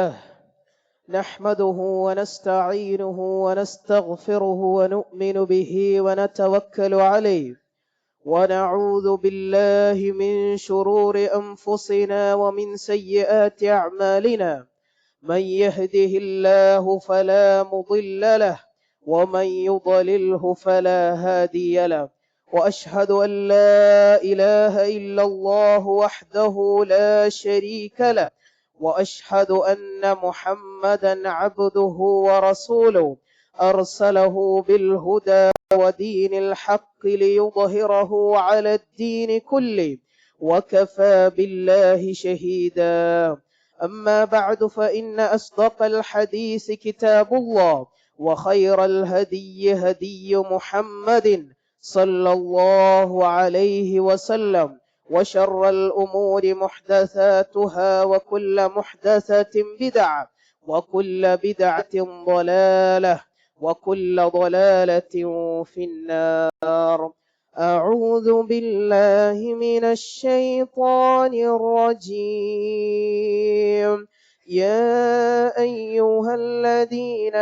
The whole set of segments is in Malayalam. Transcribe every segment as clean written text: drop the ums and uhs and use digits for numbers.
نحمده ونستعينه ونستغفره ونؤمن به ونتوكل عليه ونعوذ بالله من شرور أنفسنا ومن سيئات أعمالنا من يهده الله فلا مضل له ومن يضلله فلا هادي له وأشهد أن لا إله إلا الله وحده لا شريك له وأشهد أن محمدا عبده ورسوله أرسله بالهدى ودين الحق ليظهره على الدين كله وكفى بالله شهيدا. أما بعد فإن أصدق الحديث كتاب الله وخير الهدي هدي محمد صلى الله عليه وسلم وشر الأمور محدثاتها وكل محدثة بدعة وكل بدعة ضلالة وكل ضلالة في النار. أعوذ بالله من الشيطان الرجيم. يا أيها الذين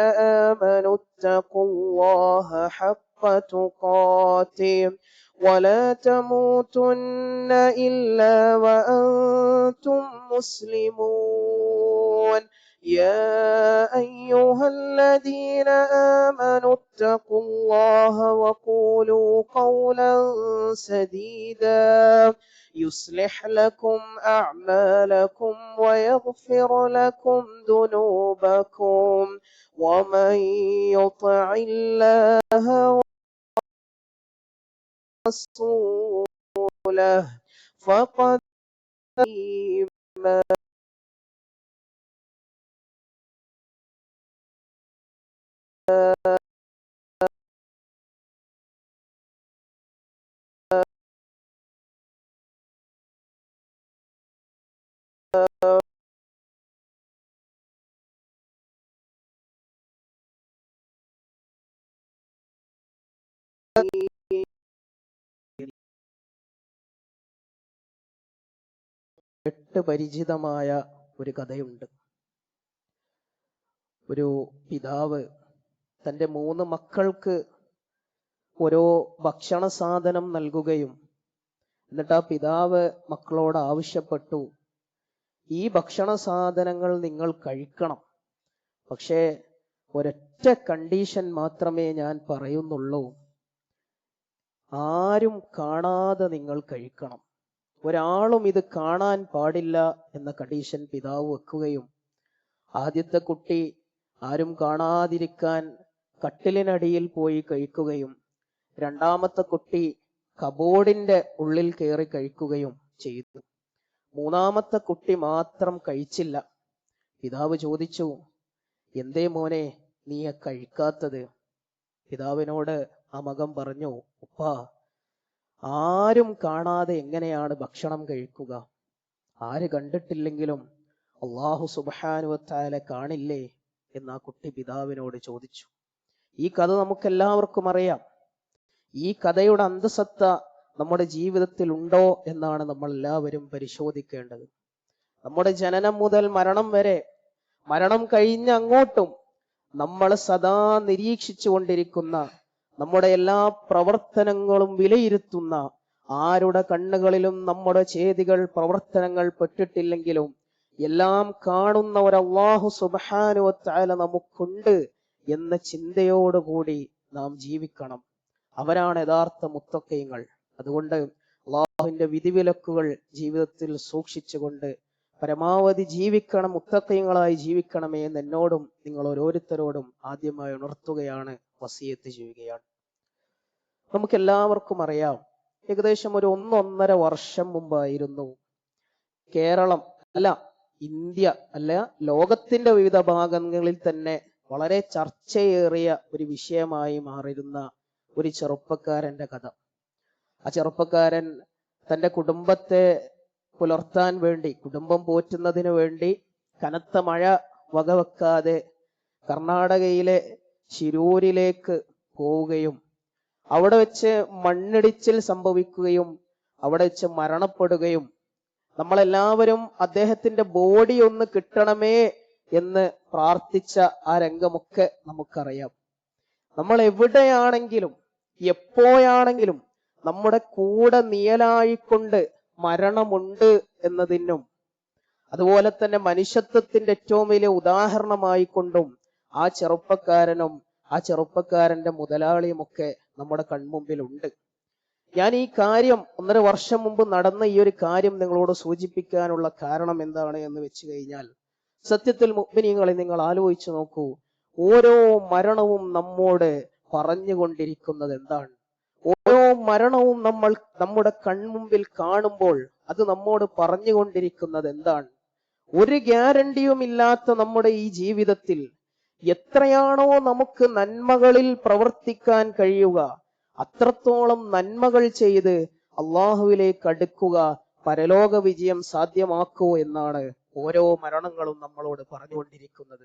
آمنوا اتقوا الله حق تقاته ولا تموتن إلا وأنتم مسلمون. يا أيها الذين آمنوا اتقوا الله وقولوا قولا سديدا يصلح لكم أعمالكم ويغفر لكم ذنوبكم ومن يطع الله ورسوله فقد പരിചിതമായ ഒരു കഥയുണ്ട്. ഒരു പിതാവ് തൻ്റെ 3 മക്കൾക്ക് ഓരോ ഭക്ഷണ സാധനം നൽകുകയും എന്നിട്ട് ആ പിതാവ് മക്കളോട് ആവശ്യപ്പെട്ടു, ഈ ഭക്ഷണ സാധനങ്ങൾ നിങ്ങൾ കഴിക്കണം, പക്ഷേ ഒരൊറ്റ കണ്ടീഷൻ മാത്രമേ ഞാൻ പറയുന്നുള്ളൂ, ആരും കാണാതെ നിങ്ങൾ കഴിക്കണം, ഒരാളും ഇത് കാണാൻ പാടില്ല എന്ന കണ്ടീഷൻ പിതാവ് വെക്കുകയും ആദ്യത്തെ കുട്ടി ആരും കാണാതിരിക്കാൻ കട്ടിലിനടിയിൽ പോയി കഴിക്കുകയും രണ്ടാമത്തെ കുട്ടി കബോർഡിന്റെ ഉള്ളിൽ കയറി കഴിക്കുകയും ചെയ്തു. 3-മത്തെ കുട്ടി മാത്രം കഴിച്ചില്ല. പിതാവ് ചോദിച്ചു, എന്തേ മോനെ നീ കഴിക്കാത്തത്? പിതാവിനോട് ആ മകൻ പറഞ്ഞു, ഉപ്പാ, ആരും കാണാതെ എങ്ങനെയാണ് ഭക്ഷണം കഴിക്കുക? ആര് കണ്ടിട്ടില്ലെങ്കിലും അല്ലാഹു സുബ്ഹാനഹു വ തആല കാണില്ലേ എന്ന് ആ കുട്ടി പിതാവിനോട് ചോദിച്ചു. ഈ കഥ നമുക്കെല്ലാവർക്കും അറിയാം. ഈ കഥയുടെ അന്തസത്ത നമ്മുടെ ജീവിതത്തിൽ ഉണ്ടോ എന്നാണ് നമ്മൾ എല്ലാവരും പരിശോധിക്കേണ്ടത്. നമ്മുടെ ജനനം മുതൽ മരണം വരെ, മരണം കഴിഞ്ഞ് അങ്ങോട്ടും നമ്മൾ സദാ നിരീക്ഷിച്ചു കൊണ്ടിരിക്കുന്ന, നമ്മുടെ എല്ലാ പ്രവർത്തനങ്ങളും വിലയിരുത്തുന്ന, ആരുടെ കണ്ണുകളിലും നമ്മുടെ ചെയ്തികൾ പ്രവർത്തനങ്ങൾ പെട്ടിട്ടില്ലെങ്കിലും എല്ലാം കാണുന്ന ഒരു അല്ലാഹു സുബ്ഹാനഹു വ തആല നമുക്കുണ്ട് എന്ന ചിന്തയോടുകൂടി നാം ജീവിക്കണം. അവരാണ് യഥാർത്ഥ മുത്തഖീങ്ങൾ. അതുകൊണ്ട് അല്ലാഹുവിന്റെ വിധിവിലക്കുകൾ ജീവിതത്തിൽ സൂക്ഷിച്ചുകൊണ്ട് പരമാവധി ജീവിക്കണം, മുത്തഖീങ്ങളായി ജീവിക്കണമേ എന്ന് എന്നോടും നിങ്ങൾ ഓരോരുത്തരോടും ആദ്യമായി ഉണർത്തുകയാണ്, വസിയത്ത് ചെയ്യുകയാണ്. നമുക്കെല്ലാവർക്കും അറിയാം, ഏകദേശം ഒരു 1-1.5 വർഷം മുമ്പായിരുന്നു കേരളം അല്ല, ഇന്ത്യ അല്ല, ലോകത്തിന്റെ വിവിധ ഭാഗങ്ങളിൽ തന്നെ വളരെ ചർച്ചയേറിയ ഒരു വിഷയമായി മാറിയിരുന്ന ഒരു ചെറുപ്പക്കാരന്റെ കഥ. ആ ചെറുപ്പക്കാരൻ തന്റെ കുടുംബത്തെ പുലർത്താൻ വേണ്ടി, കുടുംബം പോറ്റുന്നതിന് വേണ്ടി കനത്ത മഴ വകവെക്കാതെ കർണാടകയിലെ ശിരൂരിലേക്ക് പോവുകയും അവിടെ വെച്ച് മണ്ണിടിച്ചിൽ സംഭവിക്കുകയും അവിടെ വെച്ച് മരണപ്പെടുകയും നമ്മളെല്ലാവരും അദ്ദേഹത്തിന്റെ ബോഡി ഒന്ന് കിട്ടണമേ എന്ന് പ്രാർത്ഥിച്ച ആ രംഗമൊക്കെ നമുക്കറിയാം. നമ്മൾ എവിടെയാണെങ്കിലും എപ്പോഴാണെങ്കിലും നമ്മുടെ കൂടെ നിഴലായിക്കൊണ്ട് മരണമുണ്ട് എന്നതിനും അതുപോലെ തന്നെ മനുഷ്യത്വത്തിന്റെ ഏറ്റവും വലിയ ഉദാഹരണമായിക്കൊണ്ടും ആ ചെറുപ്പക്കാരനും ആ ചെറുപ്പക്കാരന്റെ മുതലാളിയുമൊക്കെ നമ്മുടെ കൺമുമ്പിലുണ്ട്. ഞാൻ ഈ കാര്യം 1.5 വർഷം മുമ്പ് നടന്ന ഈ ഒരു കാര്യം നിങ്ങളോട് സൂചിപ്പിക്കാനുള്ള കാരണം എന്താണ് എന്ന് വെച്ച് കഴിഞ്ഞാൽ, സത്യത്തിൽ മുഅ്മിനീങ്ങളെ നിങ്ങൾ ആലോചിച്ചു നോക്കൂ, ഓരോ മരണവും നമ്മോട് പറഞ്ഞുകൊണ്ടിരിക്കുന്നത് എന്താണ്? ഓരോ മരണവും നമ്മൾ നമ്മുടെ കൺമുമ്പിൽ കാണുമ്പോൾ അത് നമ്മോട് പറഞ്ഞുകൊണ്ടിരിക്കുന്നത് എന്താണ്? ഒരു ഗ്യാരണ്ടിയും ഇല്ലാത്ത നമ്മുടെ ഈ ജീവിതത്തിൽ എത്രയാണോ നമുക്ക് നന്മകളിൽ പ്രവർത്തിക്കാൻ കഴിയുക, അത്രത്തോളം നന്മകൾ ചെയ്ത് അള്ളാഹുവിലേക്ക് അടുക്കുക, പരലോക വിജയം സാധ്യമാക്കൂ എന്നാണ് ഓരോ മരണങ്ങളും നമ്മളോട് പറഞ്ഞുകൊണ്ടിരിക്കുന്നത്.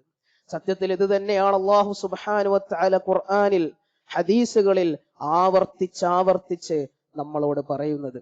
സത്യത്തിൽ ഇത് തന്നെയാണ് അള്ളാഹു സുബ്ഹാനഹു വ തആല ഖുർആനിൽ ഹദീസുകളിൽ ആവർത്തിച്ചാവർത്തിച്ച് നമ്മളോട് പറയുന്നത്.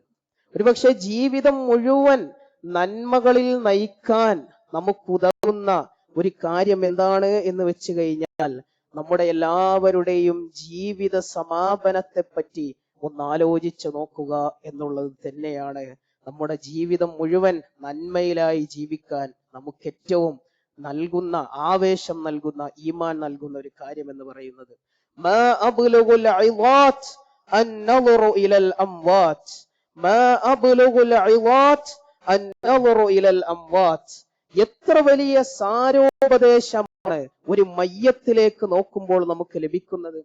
ഒരുപക്ഷെ ജീവിതം മുഴുവൻ നന്മകളിൽ നയിക്കാൻ നമുക്കുതകുന്ന ഒരു കാര്യം എന്താണ് എന്ന് വെച്ച് കഴിഞ്ഞാൽ, നമ്മുടെ എല്ലാവരുടെയും ജീവിത സമാപനത്തെ പറ്റി ഒന്നാലോചിച്ച് നോക്കുക എന്നുള്ളത് തന്നെയാണ് നമ്മുടെ ജീവിതം മുഴുവൻ നന്മയിലായി ജീവിക്കാൻ നമുക്ക് ഏറ്റവും നൽകുന്ന ആവേശം നൽകുന്ന ഈമാൻ നൽകുന്ന ഒരു കാര്യം എന്ന് പറയുന്നത്. മാ അബ്ലുഗുൽ ഇളാത്ത് അൻ-നളറു ഇലൽ അംവാത്ത്, മാ അബ്ലുഗുൽ ഇളാത്ത് അൻ-നളറു ഇലൽ അംവാത്ത്. എത്ര വലിയ സാരോപദേശമാണ് ഒരു മയ്യത്തിലേക്ക് നോക്കുമ്പോൾ നമുക്ക് ലഭിക്കുന്നത്.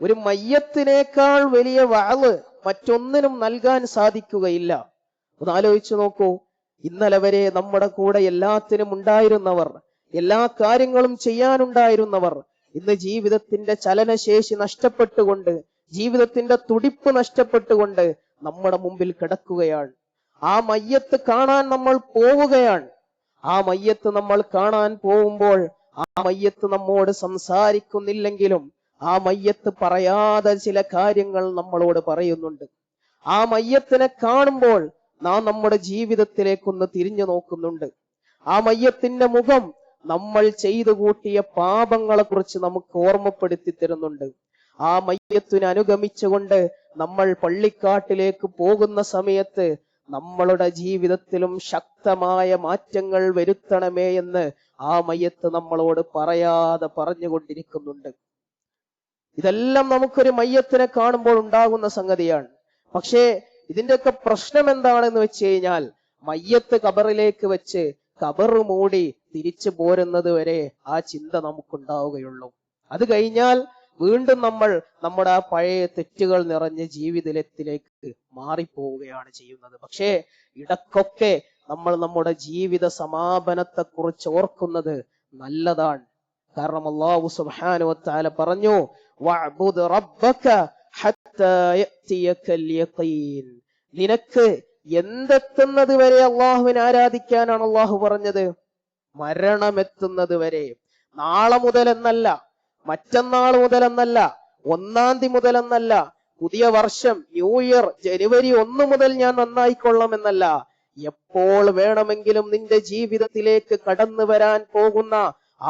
ഒരു മയ്യത്തിനേക്കാൾ വലിയ വഅള് മറ്റൊന്നിനും നൽകാൻ സാധിക്കുകയില്ല. ഒന്ന് ആലോചിച്ചു നോക്കൂ, ഇന്നലെ വരെ നമ്മുടെ കൂടെ എല്ലാത്തിനും ഉണ്ടായിരുന്നവർ, എല്ലാ കാര്യങ്ങളും ചെയ്യാനുണ്ടായിരുന്നവർ, ഇന്ന് ജീവിതത്തിന്റെ ചലനശേഷി നഷ്ടപ്പെട്ടുകൊണ്ട്, ജീവിതത്തിന്റെ തുടിപ്പ് നഷ്ടപ്പെട്ടുകൊണ്ട് നമ്മുടെ മുമ്പിൽ കിടക്കുകയാണ്. ആ മയ്യത്ത് കാണാൻ നമ്മൾ പോവുകയാണ്. ആ മയ്യത്ത് നമ്മൾ കാണാൻ പോകുമ്പോൾ ആ മയ്യത്ത് നമ്മോട് സംസാരിക്കുന്നില്ലെങ്കിലും ആ മയ്യത്ത് പറയാതെ ചില കാര്യങ്ങൾ നമ്മളോട് പറയുന്നുണ്ട്. ആ മയ്യത്തിനെ കാണുമ്പോൾ നാം നമ്മുടെ ജീവിതത്തിലേക്കൊന്ന് തിരിഞ്ഞു നോക്കുന്നുണ്ട്. ആ മയ്യത്തിന്റെ മുഖം നമ്മൾ ചെയ്തു കൂട്ടിയ പാപങ്ങളെ കുറിച്ച് നമുക്ക് ഓർമ്മപ്പെടുത്തി തരുന്നുണ്ട്. ആ മയ്യത്തിനെ അനുഗമിച്ചുകൊണ്ട് നമ്മൾ പള്ളിക്കാട്ടിലേക്ക് പോകുന്ന സമയത്ത് നമ്മളുടെ ജീവിതത്തിലും ശക്തമായ മാറ്റങ്ങൾ വരുത്തണമേ എന്ന് ആ മയ്യത്ത് നമ്മളോട് പറയാതെ പറഞ്ഞുകൊണ്ടിരിക്കുന്നുണ്ട്. ഇതെല്ലാം നമുക്കൊരു മയ്യത്തിനെ കാണുമ്പോൾ ഉണ്ടാകുന്ന സംഗതിയാണ്. പക്ഷേ ഇതിന്റെയൊക്കെ പ്രശ്നം എന്താണെന്ന് വെച്ച് കഴിഞ്ഞാൽ, മയ്യത്ത് ഖബറിലേക്ക് വെച്ച് ഖബർ മൂടി തിരിച്ചു പോരുന്നത് വരെ ആ ചിന്ത നമുക്കുണ്ടാവുകയുള്ളൂ. അത് കഴിഞ്ഞാൽ വീണ്ടും നമ്മൾ നമ്മുടെ ആ പഴയ തെറ്റുകൾ നിറഞ്ഞ ജീവിതത്തിലേക്ക് മാറിപ്പോവുകയാണ് ചെയ്യുന്നത്. പക്ഷേ ഇടക്കൊക്കെ നമ്മൾ നമ്മുടെ ജീവിത സമാപനത്തെ കുറിച്ച് ഓർക്കുന്നത് നല്ലതാണ്. കാരണം അല്ലാഹു സുബ്ഹാനഹു വ തആല പറഞ്ഞു, വഅ്ബുദ് റബ്ബക ഹത്താ യഅതിയകൽ യഖീൻ. നിനക്ക് എന്തെത്തുന്നത് വരെ അള്ളാഹുവിനെ ആരാധിക്കാനാണ് അള്ളാഹു പറഞ്ഞത്. മരണമെത്തുന്നത് വരെ. നാളെ മുതലെന്നല്ല, മറ്റന്നാൾ മുതലെന്നല്ല, 1-ാം തീയതി മുതലെന്നല്ല, പുതിയ വർഷം ന്യൂ ഇയർ ജനുവരി 1 മുതൽ ഞാൻ നന്നായിക്കൊള്ളാമെന്നല്ല. എപ്പോൾ വേണമെങ്കിലും നിന്റെ ജീവിതത്തിലേക്ക് കടന്നു വരാൻ പോകുന്ന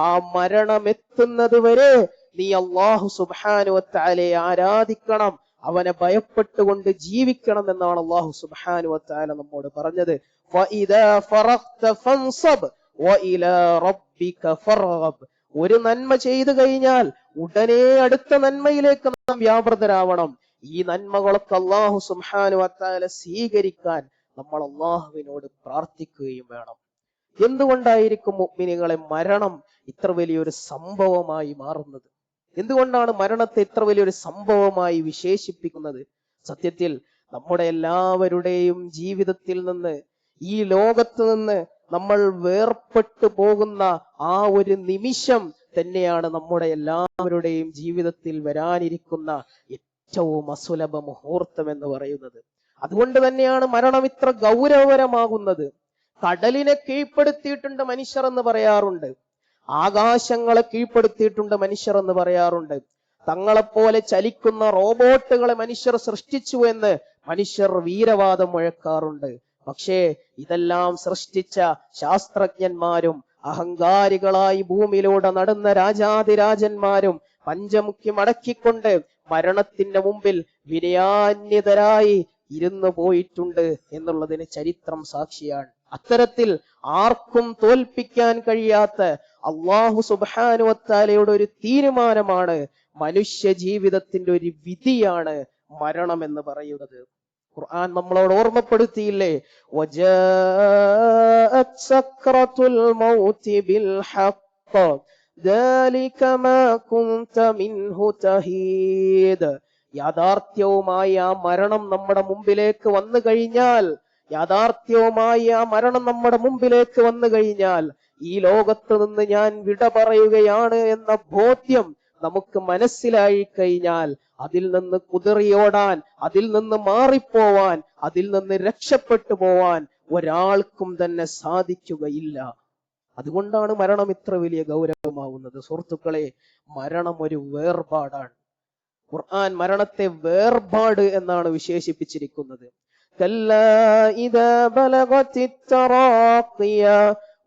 ആ മരണമെത്തുന്നത് വരെ നീ അല്ലാഹു സുബ്ഹാനഹു വ തആലയെ ആരാധിക്കണം, അവനെ ഭയപ്പെട്ടുകൊണ്ട് ജീവിക്കണം എന്നാണ് അല്ലാഹു സുബ്ഹാനഹു വ തആല നമ്മോട് പറഞ്ഞത്. ഫഇദാ ഫറഗ്ത ഫൻസബ് വഇലാ റബ്ബിക ഫർഗബ്. ഒരു നന്മ ചെയ്തു കഴിഞ്ഞാൽ ഉടനെ അടുത്ത നന്മയിലേക്ക് നാം വ്യാപൃതരാവണം. ഈ നന്മകളൊക്കെ അല്ലാഹു സുബ്ഹാനഹു വ തആല സ്വീകരിക്കാൻ നമ്മൾ അല്ലാഹുവിനോട് പ്രാർത്ഥിക്കുകയും വേണം. എന്തുകൊണ്ടായിരിക്കും മുഅ്മിനീങ്ങളെ മരണം ഇത്ര വലിയൊരു സംഭവമായി മാറുന്നത്? എന്തുകൊണ്ടാണ് മരണത്തെ ഇത്ര വലിയൊരു സംഭവമായി വിശേഷിപ്പിക്കുന്നത്? സത്യത്തിൽ നമ്മുടെ എല്ലാവരുടെയും ജീവിതത്തിൽ നിന്ന്, ഈ ലോകത്ത് നിന്ന് നമ്മൾ വേർപെട്ടു പോകുന്ന ആ ഒരു നിമിഷം തന്നെയാണ് നമ്മുടെ എല്ലാവരുടെയും ജീവിതത്തിൽ വരാനിരിക്കുന്ന ഏറ്റവും അസുലഭ മുഹൂർത്തം എന്ന് പറയുന്നത്. അതുകൊണ്ട് തന്നെയാണ് മരണം ഇത്ര ഗൗരവകരമാകുന്നത്. കടലിനെ കീഴ്പ്പെടുത്തിയിട്ടുണ്ട് മനുഷ്യർ എന്ന് പറയാറുണ്ട്. ആകാശങ്ങളെ കീഴ്പ്പെടുത്തിയിട്ടുണ്ട് മനുഷ്യർ എന്ന് പറയാറുണ്ട്. തങ്ങളെപ്പോലെ ചലിക്കുന്ന റോബോട്ടുകളെ മനുഷ്യർ സൃഷ്ടിച്ചു എന്ന് മനുഷ്യർ വീരവാദം മുഴക്കാറുണ്ട്. പക്ഷേ ഇതെല്ലാം സൃഷ്ടിച്ച ശാസ്ത്രജ്ഞന്മാരും അഹങ്കാരികളായി ഭൂമിയിലൂടെ നടന്ന രാജാതിരാജന്മാരും പഞ്ചമുഖ്യം അടക്കിക്കൊണ്ട് മരണത്തിന്റെ മുമ്പിൽ വിനയാന്യതരായി ഇരുന്നു പോയിട്ടുണ്ട് എന്നുള്ളതിന് ചരിത്രം സാക്ഷിയാണ്. അത്തരത്തിൽ ആർക്കും തോൽപ്പിക്കാൻ കഴിയാത്ത അല്ലാഹു സുബ്ഹാനഹു വ തആലയുടെ ഒരു തീരുമാനമാണ്, മനുഷ്യ ജീവിതത്തിന്റെ ഒരു വിധിയാണ് മരണം എന്ന് പറയുന്നത്. ഖുർആൻ നമ്മളോട് ഓർമ്മപ്പെടുത്തിയില്ലേ, വജാഅത് സക്രത്തുൽ മൗതി ബിൽ ഹഖ് ദാലിക മാ കുൻത മിൻഹു തഹീദ്. യാഥാർത്ഥ്യവുമായി ആ മരണം നമ്മുടെ മുമ്പിലേക്ക് വന്നു കഴിഞ്ഞാൽ, യാഥാർത്ഥ്യവുമായി ആ മരണം നമ്മുടെ മുമ്പിലേക്ക് വന്നു കഴിഞ്ഞാൽ, ഈ ലോകത്ത് നിന്ന് ഞാൻ വിട പറയുകയാണ് എന്ന ബോധ്യം നമുക്ക് മനസ്സിലായി കഴിഞ്ഞാൽ, അതിൽ നിന്ന് കുതിറിയോടാൻ, അതിൽ നിന്ന് മാറിപ്പോവാൻ, അതിൽ നിന്ന് രക്ഷപ്പെട്ടു പോവാൻ ഒരാൾക്കും തന്നെ സാധിക്കുകയില്ല. അതുകൊണ്ടാണ് മരണം ഇത്ര വലിയ ഗൗരവമാവുന്നത്. സുഹൃത്തുക്കളെ, മരണം ഒരു വേർപാടാണ്. ഖുർആൻ മരണത്തെ വേർപാട് എന്നാണ് വിശേഷിപ്പിച്ചിരിക്കുന്നത്. കല്ലാ ഇദാ ബലഗതിത് തറാഖിയ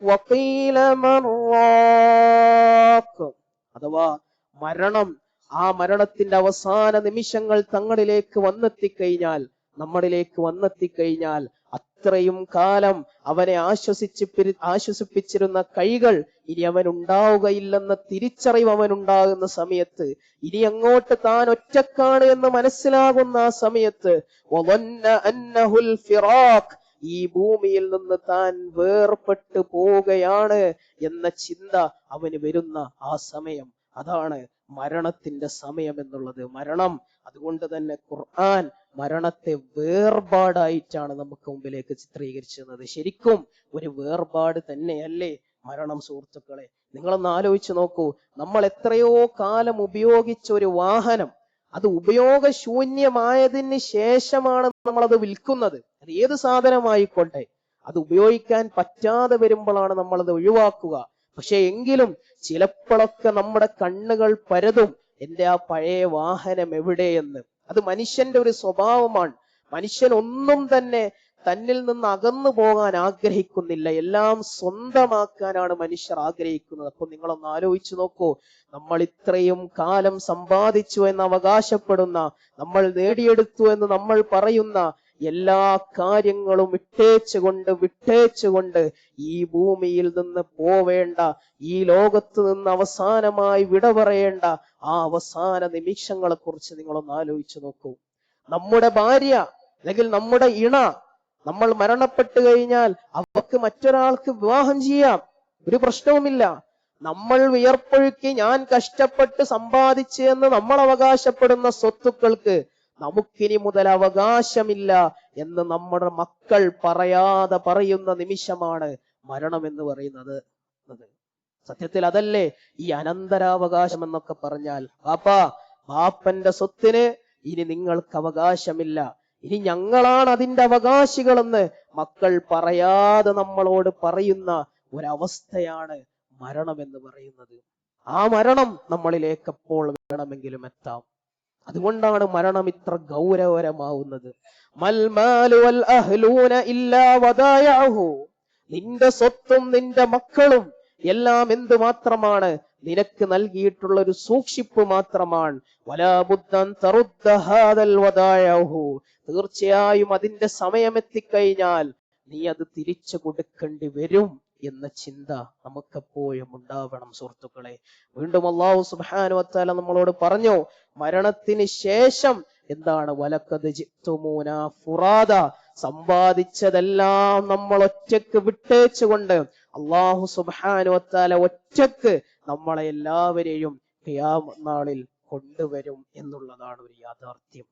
വഖീല മൻ റാഖ്. അഥവാ മരണം, ആ മരണത്തിന്റെ അവസാന നിമിഷങ്ങൾ തങ്ങളിലേക്ക് വന്നെത്തിക്കഴിഞ്ഞാൽ, നമ്മളിലേക്ക് വന്നെത്തിക്കഴിഞ്ഞാൽ, അത്രയും കാലം അവനെ ആശ്വസിപ്പിച്ചിരുന്ന കൈകൾ ഇനി അവൻ ഉണ്ടാവുകയില്ലെന്ന തിരിച്ചറിവ് അവനുണ്ടാകുന്ന സമയത്ത്, ഇനി അങ്ങോട്ട് താൻ ഒറ്റക്കാണ് എന്ന് മനസ്സിലാകുന്ന ആ സമയത്ത്, വظن أنه الفراق, ഈ ഭൂമിയിൽ നിന്ന് താൻ വേർപെട്ടു പോവുകയാണ് എന്ന ചിന്ത അവന് വരുന്ന ആ സമയം, അതാണ് മരണത്തിന്റെ സമയം എന്നുള്ളത്. മരണം, അതുകൊണ്ട് തന്നെ ഖുർആൻ മരണത്തെ വേർപാടായിട്ടാണ് നമുക്ക് മുമ്പിലേക്ക് ചിത്രീകരിച്ചിരുന്നത്. ശരിക്കും ഒരു വേർപാട് തന്നെയല്ലേ മരണം സുഹൃത്തുക്കളെ? നിങ്ങളൊന്ന് ആലോചിച്ച് നോക്കൂ. നമ്മൾ എത്രയോ കാലം ഉപയോഗിച്ച ഒരു വാഹനം, അത് ഉപയോഗശൂന്യമായതിന് ശേഷമാണ് നമ്മളത് വിൽക്കുന്നത്. അത് ഏത് സാധനമായിക്കോട്ടെ, അത് ഉപയോഗിക്കാൻ പറ്റാതെ വരുമ്പോഴാണ് നമ്മളത് ഒഴിവാക്കുക. പക്ഷെ എങ്കിലും ചിലപ്പോഴൊക്കെ നമ്മുടെ കണ്ണുകൾ പരതും, എന്റെ ആ പഴയ വാഹനം എവിടെയെന്ന്. അത് മനുഷ്യന്റെ ഒരു സ്വഭാവമാണ്. മനുഷ്യൻ ഒന്നും തന്നെ തന്നിൽ നിന്ന് അകന്നു പോകാൻ ആഗ്രഹിക്കുന്നില്ല, എല്ലാം സ്വന്തമാക്കാനാണ് മനുഷ്യർ ആഗ്രഹിക്കുന്നത്. അപ്പൊ നിങ്ങളൊന്ന് ആലോചിച്ചു നോക്കൂ, നമ്മൾ ഇത്രയും കാലം സമ്പാദിച്ചു എന്ന് അവകാശപ്പെടുന്ന, നമ്മൾ നേടിയെടുത്തു എന്ന് നമ്മൾ പറയുന്ന എല്ലാ കാര്യങ്ങളും വിട്ടേച്ചുകൊണ്ട് ഈ ഭൂമിയിൽ നിന്ന് പോവേണ്ട, ഈ ലോകത്ത് നിന്ന് അവസാനമായി വിട പറയേണ്ട ആ അവസാന നിമിഷങ്ങളെ കുറിച്ച് നിങ്ങളൊന്ന് ആലോചിച്ചു നോക്കൂ. നമ്മുടെ ഭാര്യ അല്ലെങ്കിൽ നമ്മുടെ ഇണ, നമ്മൾ മരണപ്പെട്ടു കഴിഞ്ഞാൽ അവർക്ക് മറ്റൊരാൾക്ക് വിവാഹം ചെയ്യാം, ഒരു പ്രശ്നവുമില്ല. നമ്മൾ വിയർപ്പൊഴുക്കി ഞാൻ കഷ്ടപ്പെട്ട് സമ്പാദിച്ചു എന്ന് നമ്മൾ അവകാശപ്പെടുന്ന സ്വത്തുക്കൾക്ക് നമുക്കിനി മുതൽ അവകാശമില്ല എന്ന് നമ്മുടെ മക്കൾ പറയാതെ പറയുന്ന നിമിഷമാണ് മരണം എന്ന് പറയുന്നത്. സത്യത്തിൽ അതല്ലേ ഈ അനന്തരാവകാശം എന്നൊക്കെ പറഞ്ഞാൽ, ബാപ്പന്റെ സ്വത്തിന് ഇനി നിങ്ങൾക്ക് അവകാശമില്ല, ഇനി ഞങ്ങളാണ് അതിന്റെ അവകാശികളെന്ന് മക്കൾ പറയാതെ നമ്മളോട് പറയുന്ന ഒരവസ്ഥയാണ് മരണം എന്ന് പറയുന്നത്. ആ മരണം നമ്മളിലേക്ക് എപ്പോൾ വേണമെങ്കിലും എത്താം. അതുകൊണ്ടാണ് മരണം ഇത്ര ഗൗരവകരമാവുന്നത്. നിന്റെ സ്വത്തും നിന്റെ മക്കളും എല്ലാം എന്ത് മാത്രമാണ്? നിനക്ക് നൽകിയിട്ടുള്ള ഒരു സൂക്ഷിപ്പ് മാത്രമാണ്. തീർച്ചയായും അതിന്റെ സമയമെത്തിക്കഴിഞ്ഞാൽ നീ അത് തിരിച്ചു കൊടുക്കേണ്ടി വരും എന്ന ചിന്ത നമുക്കെപ്പോഴും ഉണ്ടാവണം സുഹൃത്തുക്കളെ. വീണ്ടും അല്ലാഹു സുബ്ഹാനഹു വ തആല നമ്മളോട് പറഞ്ഞു, മരണത്തിന് ശേഷം എന്താണ്? വലഖദ് ജിഅ്തുമൂനാ ഫുറാദ. സമ്പാദിച്ചതെല്ലാം നമ്മൾ ഒറ്റക്ക് വിട്ടേച്ചുകൊണ്ട് അല്ലാഹു സുബ്ഹാനഹു വ തആല ഒറ്റക്ക് നമ്മളെ എല്ലാവരെയും ഖിയാമത്ത് നാളിൽ കൊണ്ടുവരും എന്നുള്ളതാണ് ഒരു യാഥാർത്ഥ്യം.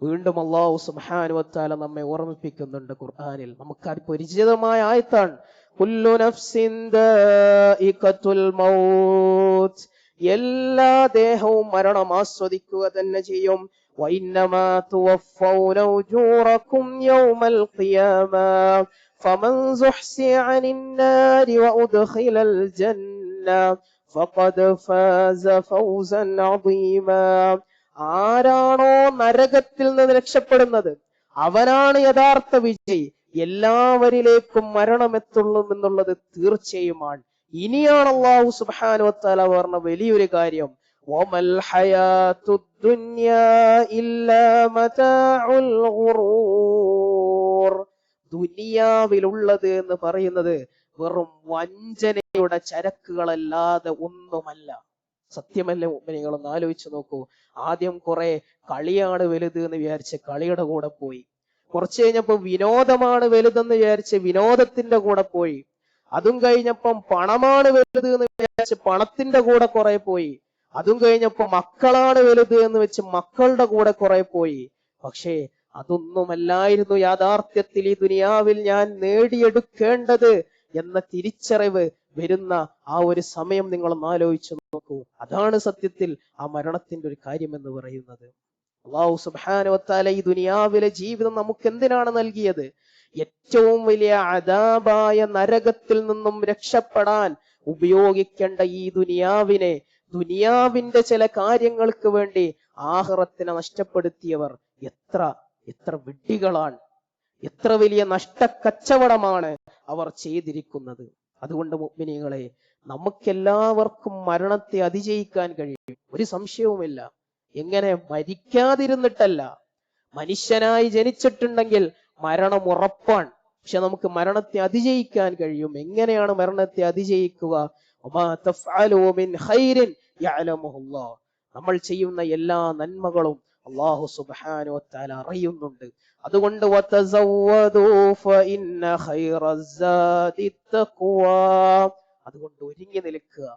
വീണ്ടും അല്ലാഹു സുബ്ഹാനഹു വ തആല നമ്മെ ഓർമ്മിപ്പിക്കുന്നുണ്ട് ഖുർആനിൽ. നമുക്ക് പരിചിതമായ ആയത്താണ്, കുല്ലു നഫ്സിൻ ദാഇഖത്തുൽ മൗത്ത്. എല്ലാ ദേഹവും മരണം ആസ്വദിക്കുക തന്നെ ചെയ്യും. വഇന്നമാ തുവഫൗന ഉജൂറകും യൗമൽ ഖിയാമ ഫമൻ സുഹ്സിയ അനിൻ നാരി വഉദ്ഖിലൽ ജന്ന ഫഖദ് ഫാസ ഫൗസൻ അദീമ. ആരാണോ നരകത്തിൽ നിന്ന് രക്ഷപ്പെടുന്നത് അവനാണ് യഥാർത്ഥ വിജയി. എല്ലാവരിലേക്കും മരണമെത്തുള്ളൂ എന്നുള്ളത് തീർച്ചയുമാണ്. ഇനിയാണ് അല്ലാഹു സുബ്ഹാനഹു വ തആല പറഞ്ഞ വലിയൊരു കാര്യം, വമൽ ഹയാത്തുദ് ദുനിയാ ഇല്ലാ മതാഉൽ ഗുറൂർ. ദുനിയാവിലുള്ളത് എന്ന് പറയുന്നത് വെറും വഞ്ചനയുടെ ചരക്കുകളല്ലാതെ ഒന്നുമല്ല. സത്യമല്ലേ മുഅ്മിനീങ്ങളൊന്ന് ആലോചിച്ച് നോക്കൂ. ആദ്യം കുറെ കളിയാണ് വലുത് എന്ന് വിചാരിച്ച് കളിയുടെ കൂടെ പോയി. കുറച്ചു കഴിഞ്ഞപ്പോ വിനോദമാണ് വലുതെന്ന് വിചാരിച്ച് വിനോദത്തിന്റെ കൂടെ പോയി. അതും കഴിഞ്ഞപ്പം പണമാണ് വലുത് എന്ന് വിചാരിച്ച് പണത്തിന്റെ കൂടെ കുറെ പോയി. അതും കഴിഞ്ഞപ്പോ മക്കളാണ് വലുത് എന്ന് വെച്ച് മക്കളുടെ കൂടെ കുറെ പോയി. പക്ഷേ അതൊന്നുമല്ലായിരുന്നു യാഥാർത്ഥ്യത്തിൽ ഈ ദുനിയാവിൽ ഞാൻ നേടിയെടുക്കേണ്ടത് എന്ന തിരിച്ചറിവ് വരുന്ന ആ ഒരു സമയം നിങ്ങളൊന്ന് ആലോചിച്ചു നോക്കൂ. അതാണ് സത്യത്തിൽ ആ മരണത്തിന്റെ ഒരു കാര്യം എന്ന് പറയുന്നത്. അല്ലാഹു സുബ്ഹാനഹു വ തആല ഈ ദുനിയാവിലെ ജീവിതം നമുക്ക് എന്തിനാണ് നൽകിയത്? ഏറ്റവും വലിയ അദാബായ നരകത്തിൽ നിന്നും രക്ഷപ്പെടാൻ ഉപയോഗിക്കേണ്ട ഈ ദുനിയാവിനെ, ദുനിയാവിന്റെ ചില കാര്യങ്ങൾക്ക് വേണ്ടി ആഖിറത്തിനെ നഷ്ടപ്പെടുത്തിയവർ എത്ര വിഡ്ഢികളാണ്, എത്ര വലിയ നഷ്ടക്കച്ചവടമാണ് അവർ ചെയ്തിരിക്കുന്നത്. അതുകൊണ്ട് മുഅ്മിനീങ്ങളെ, നമുക്കെല്ലാവർക്കും മരണത്തെ അതിജയിക്കാൻ കഴിയും, ഒരു സംശയവുമില്ല. എങ്ങനെ? മരിക്കാതിരുന്നിട്ടല്ല. മനുഷ്യനായി ജനിച്ചിട്ടുണ്ടെങ്കിൽ മരണം ഉറപ്പാണ്. പക്ഷെ നമുക്ക് മരണത്തെ അതിജയിക്കാൻ കഴിയും. എങ്ങനെയാണ് മരണത്തെ അതിജയിക്കുക? വമാ തഫ്അലൂ മിൻ ഖൈരിൻ യഅലമുഹുല്ലാഹ്. നമ്മൾ ചെയ്യുന്ന എല്ലാ നന്മകളും അല്ലാഹു സുബ്ഹാനഹു വ തആല അറിയുന്നുണ്ട്. അതുകൊണ്ട് വതസവ്വദൂ ഫഇന്ന ഖൈറസ്സാദി തഖ്വാ. അതുകൊണ്ട് ഒരുങ്ങി നിൽക്കുക.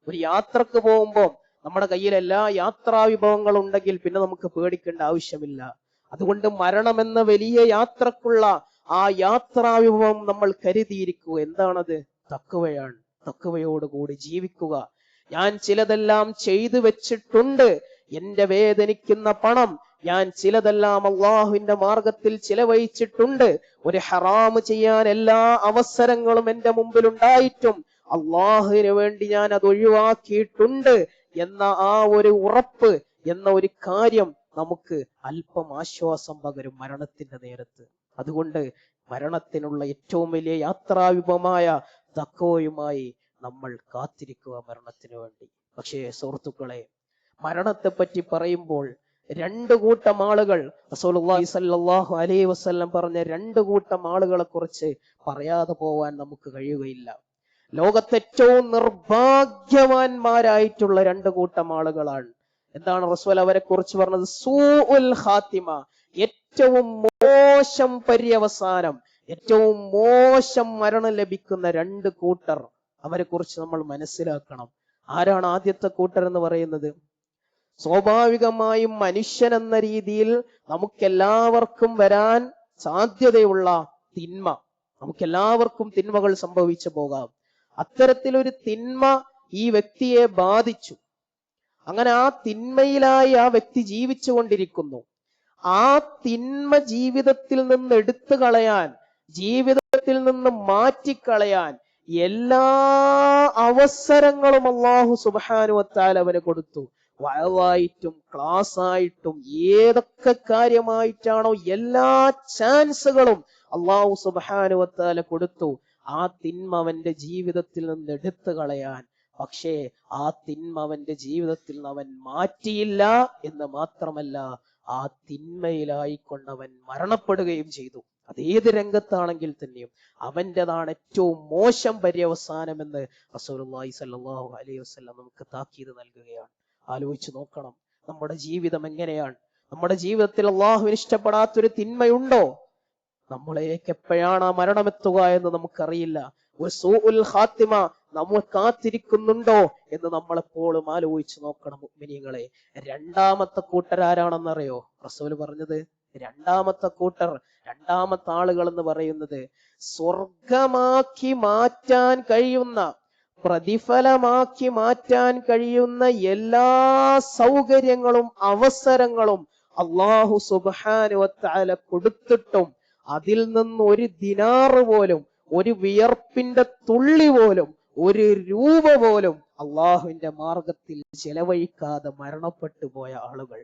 ഒരു യാത്രക്ക് പോകുമ്പോൾ നമ്മുടെ കയ്യിൽ എല്ലാ യാത്രാ വിഭവങ്ങളും ഉണ്ടെങ്കിൽ പിന്നെ നമുക്ക് പേടിക്കേണ്ട ആവശ്യമില്ല. അതുകൊണ്ട് മരണമെന്ന വലിയ യാത്രക്കുള്ള ആ യാത്രാ വിഭവം നമ്മൾ കരുതിയിരിക്കുക. എന്താണത്? തഖ്വയാണ്. തഖ്വയോടുകൂടി ജീവിക്കുക. ഞാൻ ചിലതെല്ലാം ചെയ്തു വെച്ചിട്ടുണ്ട്. എന്റെ വേദനിക്കുന്ന പണം ഞാൻ ചിലതെല്ലാം അള്ളാഹുവിന്റെ മാർഗത്തിൽ ചിലവഴിച്ചിട്ടുണ്ട്. ഒരു ഹറാമ് ചെയ്യാൻ എല്ലാ അവസരങ്ങളും എന്റെ മുമ്പിൽ ഉണ്ടായിട്ടും അള്ളാഹുവിന് വേണ്ടി ഞാൻ അത് ഒഴിവാക്കിയിട്ടുണ്ട് എന്ന ആ ഒരു ഉറപ്പ്, എന്ന ഒരു കാര്യം നമുക്ക് അല്പം ആശ്വാസം പകരും മരണത്തിന്റെ നേരത്ത്. അതുകൊണ്ട് മരണത്തിനുള്ള ഏറ്റവും വലിയ യാത്രാവിപമായ തഖ്വയുമായി നമ്മൾ കാത്തിരിക്കുക മരണത്തിന് വേണ്ടി. പക്ഷേ സുഹൃത്തുക്കളെ, മരണത്തെ പറ്റി പറയുമ്പോൾ രണ്ടു കൂട്ടം ആളുകൾ, റസൂലുള്ളാഹി സ്വല്ലല്ലാഹു അലൈഹി വസല്ലം പറഞ്ഞ രണ്ടു കൂട്ടം ആളുകളെ കുറിച്ച് പറയാതെ പോവാൻ നമുക്ക് കഴിയുകയില്ല. ലോകത്തെ ഏറ്റവും നിർഭാഗ്യവാന്മാരായിട്ടുള്ള രണ്ടു കൂട്ടം ആളുകളാണ്. എന്താണ് റസൂൽ അവരെ കുറിച്ച് പറഞ്ഞത്? സൂഉൽ ഖാത്തിമ, ഏറ്റവും മോശം പര്യവസാനം, ഏറ്റവും മോശം മരണം ലഭിക്കുന്ന രണ്ട് കൂട്ടർ. അവരെ കുറിച്ച് നമ്മൾ മനസ്സിലാക്കണം. ആരാണ് ആദ്യത്തെ കൂട്ടർ എന്ന് പറയുന്നത്? സ്വാഭാവികമായും മനുഷ്യൻ എന്ന രീതിയിൽ നമുക്കെല്ലാവർക്കും വരാൻ സാധ്യതയുള്ള തിന്മ, നമുക്കെല്ലാവർക്കും തിന്മകൾ സംഭവിച്ചു പോകാം. അത്തരത്തിലൊരു തിന്മ ഈ വ്യക്തിയെ ബാധിച്ചു. അങ്ങനെ ആ തിന്മയിലായി ആ വ്യക്തി ജീവിച്ചു കൊണ്ടിരിക്കുന്നു. ആ തിന്മ ജീവിതത്തിൽ നിന്ന് എടുത്തു കളയാൻ, ജീവിതത്തിൽ നിന്ന് മാറ്റിക്കളയാൻ എല്ലാ അവസരങ്ങളും അല്ലാഹു സുബ്ഹാനഹു വ തആല അവന് കൊടുത്തു. വഅവായിട്ടും ക്ലാസ് ആയിട്ടും ഏതൊക്കെ കാര്യമായിട്ടാണോ എല്ലാ ചാൻസുകളും അല്ലാഹു സുബ്ഹാനഹു വ തആല കൊടുത്തു ആ തിന്മ അവന്റെ ജീവിതത്തിൽ നിന്ന് എടുത്തു കളയാൻ. പക്ഷേ ആ തിന്മ അവന്റെ ജീവിതത്തിൽ നിന്ന് അവൻ മാറ്റിയില്ല എന്ന് മാത്രമല്ല, ആ തിന്മയിലായിക്കൊണ്ടവൻ മരണപ്പെടുകയും ചെയ്തു. അതേത് രംഗത്താണെങ്കിൽ തന്നെയും അവന്റേതാണ് ഏറ്റവും മോശം പര്യവസാനമെന്ന് റസൂലുള്ളാഹി സ്വല്ലല്ലാഹു അലൈഹി വസല്ലം നമുക്ക് താക്കീത് നൽകുകയാണ്. ആലോചിച്ച് നോക്കണം, നമ്മുടെ ജീവിതം എങ്ങനെയാണ്? നമ്മുടെ ജീവിതത്തിൽ അള്ളാഹുവിന് ഇഷ്ടപ്പെടാത്തൊരു തിന്മയുണ്ടോ? നമ്മളേക്ക് എപ്പോഴാണ് ആ മരണമെത്തുക എന്ന് നമുക്കറിയില്ല. ഒരു സൂഉൽ ഖാത്തിമ നമ്മൾ കാത്തിരിക്കുന്നുണ്ടോ എന്ന് നമ്മളെപ്പോഴും ആലോചിച്ച് നോക്കണം മുഅ്മിനീങ്ങളെ. രണ്ടാമത്തെ കൂട്ടരാരാണെന്നറിയോ റസൂൽ പറഞ്ഞത്? രണ്ടാമത്തെ കൂട്ടർ, രണ്ടാമത്തെ ആളുകൾ എന്ന് പറയുന്നത് സ്വർഗമാക്കി മാറ്റാൻ കഴിയുന്ന, പ്രതിഫലമാക്കി മാറ്റാൻ കഴിയുന്ന എല്ലാ സൗകര്യങ്ങളും അവസരങ്ങളും അല്ലാഹു സുബ്ഹാനഹു വ തആല കൊടുത്തിട്ടും അതിൽ നിന്ന് ഒരു ദിനാറ് പോലും, ഒരു വിയർപ്പിന്റെ തുള്ളി പോലും, ഒരു രൂപ പോലും അള്ളാഹുവിന്റെ മാർഗത്തിൽ ചെലവഴിക്കാതെ മരണപ്പെട്ടു പോയ ആളുകൾ.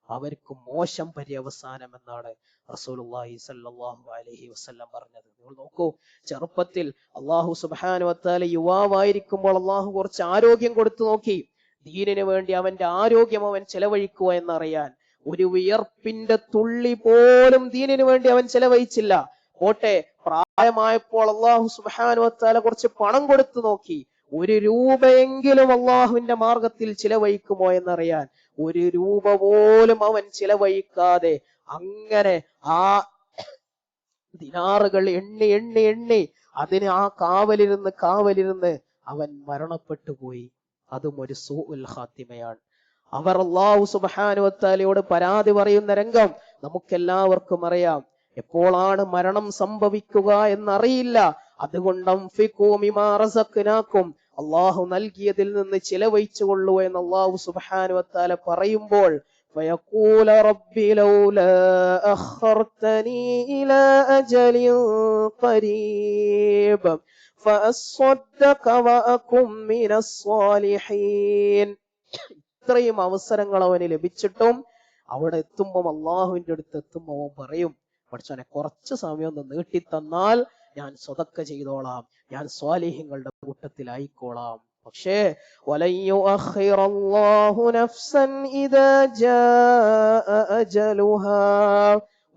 അവർക്ക് മോശം പര്യവസാനം എന്നാണ് റസൂലുള്ളാഹി സ്വല്ലല്ലാഹു അലൈഹി വസല്ലം പറഞ്ഞത്. നിങ്ങൾ നോക്കൂ, ചെറുപ്പത്തിൽ അള്ളാഹു സുബ്ഹാനഹു വതആല യുവാവായിരിക്കുമ്പോൾ അള്ളാഹു കുറച്ച് ആരോഗ്യം കൊടുത്തു നോക്കി. ദീനിന് വേണ്ടി അവന്റെ ആരോഗ്യം അവൻ ചെലവഴിക്കുക എന്നറിയാൻ ഒരു വിയർപ്പിന്റെ തുള്ളി പോലും ദീനിന് വേണ്ടി അവൻ ചെലവഴിച്ചില്ല. പോട്ടെ, പ്രായമായപ്പോൾ അള്ളാഹു സുബ്ഹാനഹു വതആല കുറച്ച് പണം കൊടുത്തു നോക്കി. 1 രൂപയെങ്കിലും അള്ളാഹുവിന്റെ മാർഗത്തിൽ ചിലവഴിക്കുമോ എന്നറിയാൻ 1 രൂപ പോലും അവൻ ചിലവഴിക്കാതെ അങ്ങനെ ആ ദിനാറുകൾ എണ്ണി എണ്ണി എണ്ണി അതിന് ആ കാവലിരുന്ന് അവൻ മരണപ്പെട്ടു പോയി. അതും ഒരു സൂഉൽ ഖാത്തിമയാണ്. അവർ അല്ലാഹു സുബ്ഹാനഹു വതആലയോട് പരാതി പറയുന്ന രംഗം നമുക്കെല്ലാവർക്കും അറിയാം. എപ്പോഴാണ് മരണം സംഭവിക്കുക എന്നറിയില്ല. അതുകൊണ്ട് അൻഫിഖൂ മിമാ റസഖ്നാകും, അല്ലാഹു നൽകിയതിൽ നിന്ന് ചിലവഴിച്ചുകൊള്ളൂ എന്ന് അല്ലാഹു സുബ്ഹാനഹു വതആല പറയുമ്പോൾ فيقول رب لولا أخرتني إلى أجل قريب فأصدق وأكن من الصالحين. ഇത്രയും അവസരങ്ങൾ അവന് ലഭിച്ചിട്ടും അവിടെ എത്തുമ്പോൾ അള്ളാഹുവിന്റെ അടുത്ത് എത്തുമ്പോൾ അവൻ പറയും, പഠിച്ചോനെ കുറച്ച് സമയം ഒന്ന് നീട്ടിത്തന്നാൽ ഞാൻ സ്വതക്ക ചെയ്തോളാം, ഞാൻ സ്വാലിഹ്യങ്ങളുടെ കൂട്ടത്തിലായിക്കോളാം. പക്ഷേ വലൻ യുഅഖിറല്ലാഹു നഫ്സൻ ഇദാ ജാഅ അജലുഹാ,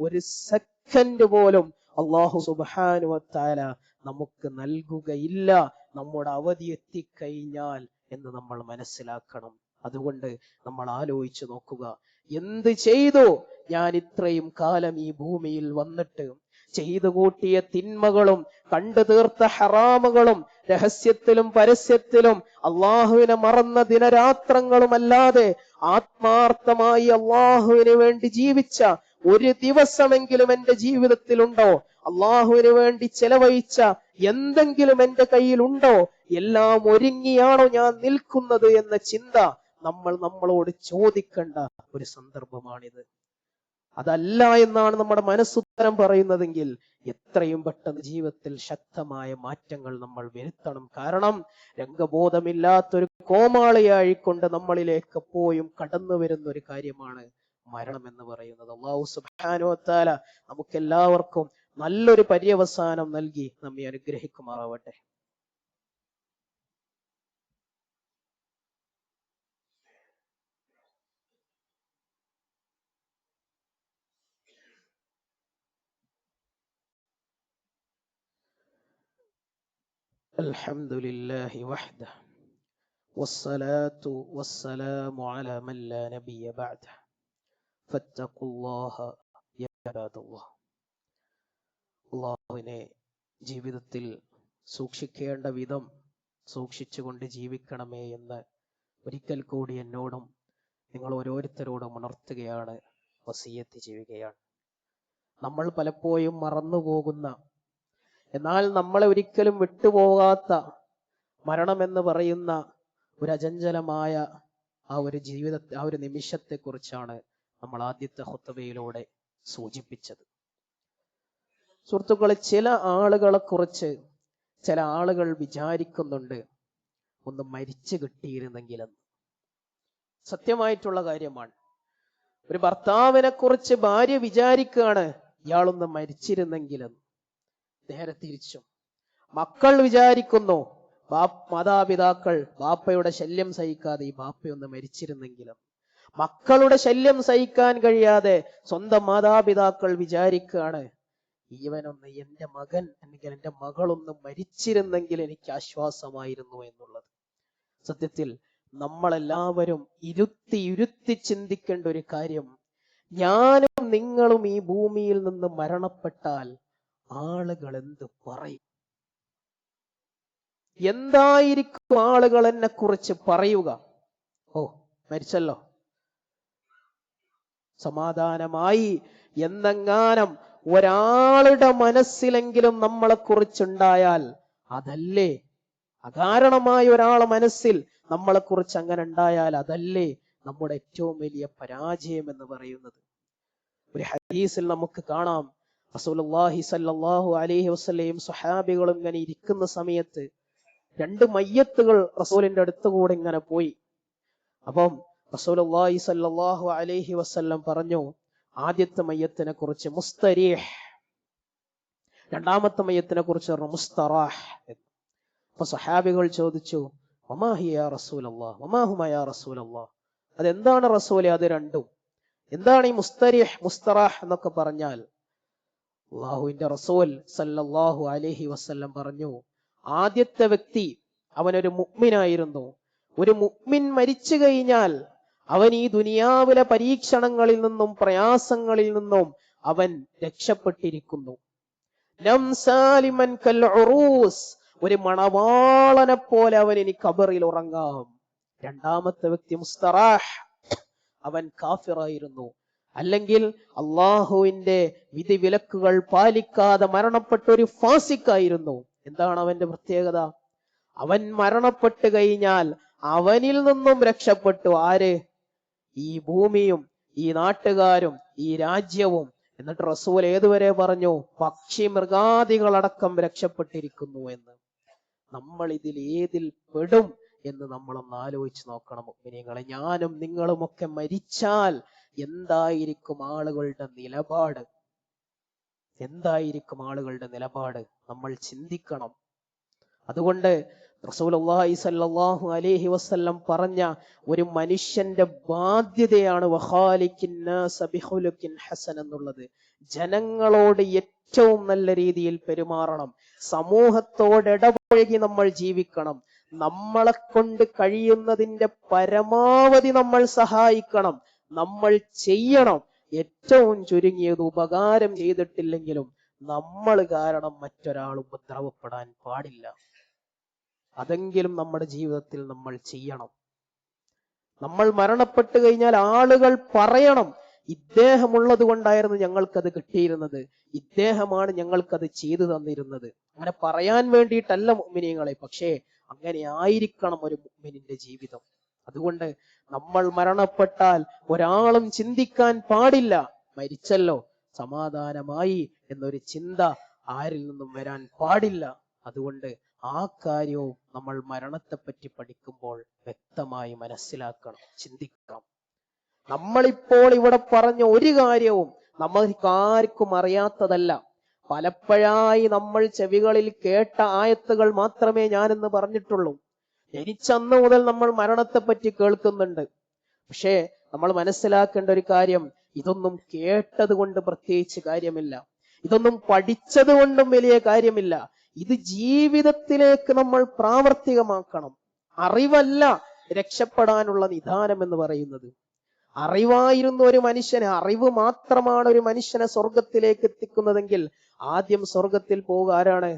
ഒരു സെക്കൻഡ് പോലും അല്ലാഹു സുബ്ഹാനഹു വതആല നമുക്ക് നൽകുകയില്ല നമ്മുടെ അവധി എത്തിക്കഴിഞ്ഞാൽ എന്ന് നമ്മൾ മനസ്സിലാക്കണം. അതുകൊണ്ട് നമ്മൾ ആലോചിച്ചു നോക്കുക, എന്ത് ചെയ്തു ഞാൻ ഇത്രയും കാലം ഈ ഭൂമിയിൽ വന്നിട്ട്? ചെയ്തു കൂട്ടിയ തിന്മകളും കണ്ടു തീർത്ത ഹറാമുകളും രഹസ്യത്തിലും പരസ്യത്തിലും അള്ളാഹുവിനെ മറന്ന ദിനരാത്രങ്ങളുമല്ലാതെ ആത്മാർത്ഥമായി അള്ളാഹുവിന് വേണ്ടി ജീവിച്ച ഒരു ദിവസമെങ്കിലും എന്റെ ജീവിതത്തിലുണ്ടോ? അള്ളാഹുവിന് വേണ്ടി ചെലവഴിച്ച എന്തെങ്കിലും എന്റെ കയ്യിലുണ്ടോ? എല്ലാം ഒരുങ്ങിയാണോ ഞാൻ നിൽക്കുന്നത് എന്ന ചിന്ത നമ്മൾ നമ്മളോട് ചോദിക്കേണ്ട ഒരു സന്ദർഭമാണിത്. അതല്ല എന്നാണ് നമ്മുടെ മനസ്സുത്തരം പറയുന്നതെങ്കിൽ എത്രയും പെട്ടെന്ന് ജീവിതത്തിൽ ശക്തമായ മാറ്റങ്ങൾ നമ്മൾ വരുത്തണം. കാരണം രംഗബോധമില്ലാത്തൊരു കോമാളിയായിക്കൊണ്ട് നമ്മളിലേക്ക് എപ്പോഴും കടന്നു വരുന്ന ഒരു കാര്യമാണ് മരണം എന്ന് പറയുന്നത്. അല്ലാഹു സുബ്ഹാനഹു വതആല നമുക്കെല്ലാവർക്കും നല്ലൊരു പര്യവസാനം നൽകി നമ്മെ അനുഗ്രഹിക്കുമാറാവട്ടെ. അൽഹംദുലില്ലാഹി വഹ്ദഹു വസ്സലാത്തു വസ്സലാമു അലാ മൻ ലാ നബിയ്യ ബഅദഹു ഫത്തഖുല്ലാഹ യാ ഇബാദല്ലാഹ്. അല്ലാഹുവിനെ ജീവിതത്തിൽ സൂക്ഷിക്കേണ്ട വിധം സൂക്ഷിച്ചുകൊണ്ട് ജീവിക്കണമേ എന്ന് ഒരിക്കൽ കൂടി എന്നോടും നിങ്ങൾ ഓരോരുത്തരോടും ഉണർത്തുകയാണ്, വസിയത്ത് ചെയ്യുകയാണ്. നമ്മൾ പലപ്പോഴും മറന്നുപോകുന്ന, എന്നാൽ നമ്മളെ ഒരിക്കലും വിട്ടുപോകാത്ത മരണമെന്ന് പറയുന്ന ഒരു അചഞ്ചലമായ ആ ഒരു നിമിഷത്തെ കുറിച്ചാണ് നമ്മൾ ആദ്യത്തെ ഖുത്ബയിലൂടെ സൂചിപ്പിച്ചത്. സുഹൃത്തുക്കളെ, ചില ആളുകളെ കുറിച്ച് ചില ആളുകൾ വിചാരിക്കുന്നുണ്ട്, ഒന്ന് മരിച്ചു കിട്ടിയിരുന്നെങ്കിലെന്ന്. സത്യമായിട്ടുള്ള കാര്യമാണ്. ഒരു ഭർത്താവിനെ കുറിച്ച് ഭാര്യ വിചാരിക്കുകയാണ്, ഇയാളൊന്ന് മരിച്ചിരുന്നെങ്കിലെന്ന്. നേരെ തിരിച്ചും മക്കൾ വിചാരിക്കുന്നു, മാതാപിതാക്കൾ ബാപ്പയുടെ ശല്യം സഹിക്കാതെ ഈ ബാപ്പയൊന്ന് മരിച്ചിരുന്നെങ്കിലും. മക്കളുടെ ശല്യം സഹിക്കാൻ കഴിയാതെ സ്വന്തം മാതാപിതാക്കൾ വിചാരിക്കുകയാണ്, ഇവനൊന്ന്, എന്റെ മകൻ അല്ലെങ്കിൽ എന്റെ മകളൊന്ന് മരിച്ചിരുന്നെങ്കിൽ എനിക്ക് ആശ്വാസമായിരുന്നു എന്നുള്ളത്. സത്യത്തിൽ നമ്മളെല്ലാവരും ഇരുത്തി ചിന്തിക്കേണ്ട ഒരു കാര്യം, ഞാനും നിങ്ങളും ഈ ഭൂമിയിൽ നിന്ന് മരണപ്പെട്ടാൽ ആളുകൾ എന്ത് പറയും? എന്തായിരിക്കും ആളുകൾ എന്നെ കുറിച്ച് പറയുക? ഓ, മരിച്ചല്ലോ, സമാധാനമായി എന്നെങ്ങാനും ഒരാളുടെ മനസ്സിലെങ്കിലും നമ്മളെ കുറിച്ചുണ്ടായാൽ, അതല്ലേ അകാരണമായ ഒരാളെ മനസ്സിൽ നമ്മളെ കുറിച്ച് അങ്ങനെ ഉണ്ടായാൽ അതല്ലേ നമ്മുടെ ഏറ്റവും വലിയ പരാജയം എന്ന് പറയുന്നത്. ഒരു ഹദീസിൽ നമുക്ക് കാണാം, റസൂലുള്ളാഹി സ്വല്ലല്ലാഹു അലൈഹി വസല്ലം സ്വഹാബികളും ഇങ്ങനെ ഇരിക്കുന്ന സമയത്ത് 2 മയ്യത്തുകൾ റസൂലിന്റെ അടുത്തുകൂടെ ഇങ്ങനെ പോയി. അപ്പം റസൂലുള്ളാഹി സ്വല്ലല്ലാഹു അലൈഹി വസല്ലം പറഞ്ഞു, ആദ്യത്തെ മയ്യത്തിനെ കുറിച്ച് മുസ്തരീഹ്, രണ്ടാമത്തെ മയ്യത്തിനെ കുറിച്ച് മുസ്തറാഹ്. അപ്പൊ സഹാബികൾ ചോദിച്ചു, വമാ ഹിയ യാ റസൂലല്ലാഹ്, വമാ ഹുമാ യാ റസൂലല്ലാഹ്, അതെന്താണ് റസൂലെ അത് രണ്ടും? എന്താണ് ഈ മുസ്തരീഹ് മുസ്തറാഹ് എന്നൊക്കെ പറഞ്ഞാൽ? അള്ളാഹുവിന്റെ റസൂൽ സല്ലല്ലാഹു അലൈഹി വസല്ലം പറഞ്ഞു, ആദ്യത്തെ വ്യക്തി അവനൊരു മുഅ്മിനായിരുന്നു. ഒരു മുഅ്മിൻ മരിച്ചു കഴിഞ്ഞാൽ അവൻ ഈ ദുനിയാവിലെ പരീക്ഷണങ്ങളിൽ നിന്നും പ്രയാസങ്ങളിൽ നിന്നും അവൻ രക്ഷപ്പെട്ടിരിക്കുന്നു. ഒരു മണവാളനെ പോലെ അവൻ ഇനി ഖബറിൽ ഉറങ്ങാം. രണ്ടാമത്തെ വ്യക്തി മുസ്തറാഹ്, അവൻ കാഫിറായിരുന്നു, അല്ലെങ്കിൽ അള്ളാഹുവിന്റെ വിധി വിലക്കുകൾ പാലിക്കാതെ മരണപ്പെട്ട ഒരു ഫാസിക്കായിരുന്നു. എന്താണ് അവന്റെ പ്രത്യേകത? അവൻ മരണപ്പെട്ടു കഴിഞ്ഞാൽ അവനിൽ നിന്നും രക്ഷപ്പെട്ടു ആര്? ഈ ഭൂമിയും ഈ നാട്ടുകാരും ഈ രാജ്യവും. എന്നിട്ട് റസൂൽ ഏതുവരെ പറഞ്ഞു? പക്ഷി മൃഗാദികളടക്കം രക്ഷപ്പെട്ടിരിക്കുന്നു എന്ന്. നമ്മൾ ഇതിൽ ഏതിൽ പെടും എന്ന് നമ്മളൊന്ന് ആലോചിച്ച് നോക്കണം മുഅ്മിനീങ്ങളെ. ഞാനും നിങ്ങളുമൊക്കെ മരിച്ചാൽ എന്തായിരിക്കും ആളുകളുടെ നിലപാട്? എന്തായിരിക്കും ആളുകളുടെ നിലപാട്? നമ്മൾ ചിന്തിക്കണം. അതുകൊണ്ട് റസൂലുള്ളാഹി സ്വല്ലല്ലാഹു അലൈഹി വസല്ലം പറഞ്ഞ ഒരു മനുഷ്യന്റെ ബാധ്യതയാണ് വഖാലിഖിൻ നാസ ബിഖുലുഖിൻ ഹസൻ എന്നുള്ളത്. ജനങ്ങളോട് ഏറ്റവും നല്ല രീതിയിൽ പെരുമാറണം, സമൂഹത്തോട് ഇടപഴകി നമ്മൾ ജീവിക്കണം, നമ്മളെ കൊണ്ട് കഴിയുന്നതിന്റെ പരമാവധി നമ്മൾ സഹായിക്കണം, നമ്മൾ ചെയ്യണം. ഏറ്റവും ചുരുങ്ങിയത് ഉപകാരം ചെയ്തിട്ടില്ലെങ്കിലും നമ്മൾ കാരണം മറ്റൊരാൾ ഉപദ്രവപ്പെടാൻ പാടില്ല. അതെങ്കിലും നമ്മുടെ ജീവിതത്തിൽ നമ്മൾ ചെയ്യണം. നമ്മൾ മരണപ്പെട്ടു കഴിഞ്ഞാൽ ആളുകൾ പറയണം, ഇദ്ദേഹമുള്ളത് കൊണ്ടായിരുന്നു ഞങ്ങൾക്കത് കിട്ടിയിരുന്നത്, ഇദ്ദേഹമാണ് ഞങ്ങൾക്കത് ചെയ്തു തന്നിരുന്നത്. അങ്ങനെ പറയാൻ വേണ്ടിയിട്ടല്ല മുഅ്മിനീങ്ങളെ, പക്ഷേ അങ്ങനെ ആയിരിക്കണം ഒരു മുഅ്മിനിന്റെ ജീവിതം. അതുകൊണ്ട് നമ്മൾ മരണപ്പെട്ടാൽ ഒരാളും ചിന്തിക്കാൻ പാടില്ല, മരിച്ചല്ലോ സമാധാനമായി എന്നൊരു ചിന്ത ആരിൽ നിന്നും വരാൻ പാടില്ല. അതുകൊണ്ട് ആ കാര്യവും നമ്മൾ മരണത്തെപ്പറ്റി പഠിക്കുമ്പോൾ വ്യക്തമായി മനസ്സിലാക്കണം, ചിന്തിക്കണം. നമ്മളിപ്പോൾ ഇവിടെ പറഞ്ഞ ഒരു കാര്യവും നമ്മൾക്കാർക്കും അറിയാത്തതല്ല. പലപ്പോഴായി നമ്മൾ ചെവികളിൽ കേട്ട ആയത്തുകൾ മാത്രമേ ഞാനിന്ന് പറഞ്ഞിട്ടുള്ളൂ. ജനിച്ചന്ന് മുതൽ നമ്മൾ മരണത്തെപ്പറ്റി കേൾക്കുന്നുണ്ട്. പക്ഷേ നമ്മൾ മനസ്സിലാക്കേണ്ട ഒരു കാര്യം, ഇതൊന്നും കേട്ടത് കൊണ്ട് പ്രത്യേകിച്ച് കാര്യമില്ല, ഇതൊന്നും പഠിച്ചത് കൊണ്ടും വലിയ കാര്യമില്ല. ഇത് ജീവിതത്തിലേക്ക് നമ്മൾ പ്രാവർത്തികമാക്കണം. അറിവല്ല രക്ഷപ്പെടാനുള്ള നിദാനം എന്ന് പറയുന്നത്. അറിവായിരുന്നു ഒരു മനുഷ്യന്, അറിവ് മാത്രമാണ് ഒരു മനുഷ്യനെ സ്വർഗത്തിലേക്ക് എത്തിക്കുന്നതെങ്കിൽ ആദ്യം സ്വർഗത്തിൽ പോവുക ആരാണ്?